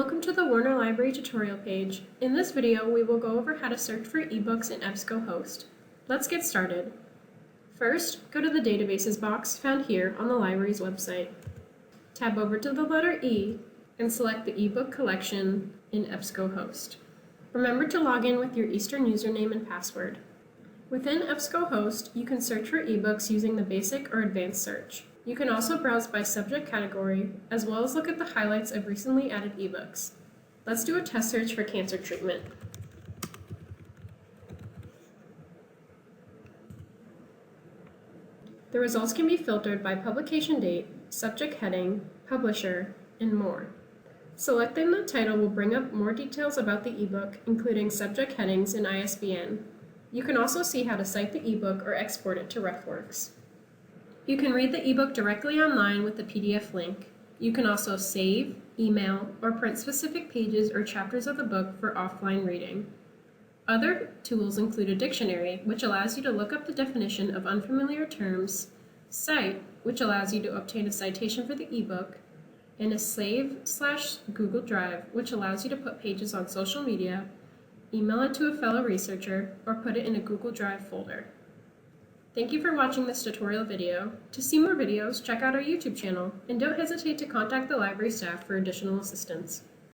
Welcome to the Warner Library tutorial page. In this video, we will go over how to search for ebooks in Ebsco Host. Let's get started. First, go to the Databases box found here on the library's website. Tab over to the letter E and select the ebook collection in Ebsco Host. Remember to log in with your Eastern username and password. Within Ebsco Host, you can search for ebooks using the basic or advanced search. You can also browse by subject category, as well as look at the highlights of recently added ebooks. Let's do a test search for cancer treatment. The results can be filtered by publication date, subject heading, publisher, and more. Selecting the title will bring up more details about the ebook, including subject headings and ISBN. You can also see how to cite the ebook or export it to RefWorks. You can read the ebook directly online with the PDF link. You can also save, email, or print specific pages or chapters of the book for offline reading. Other tools include a dictionary, which allows you to look up the definition of unfamiliar terms, Cite, which allows you to obtain a citation for the ebook, and a Save/Google Drive, which allows you to put pages on social media, email it to a fellow researcher, or put it in a Google Drive folder. Thank you for watching this tutorial video. To see more videos, check out our YouTube channel, and don't hesitate to contact the library staff for additional assistance.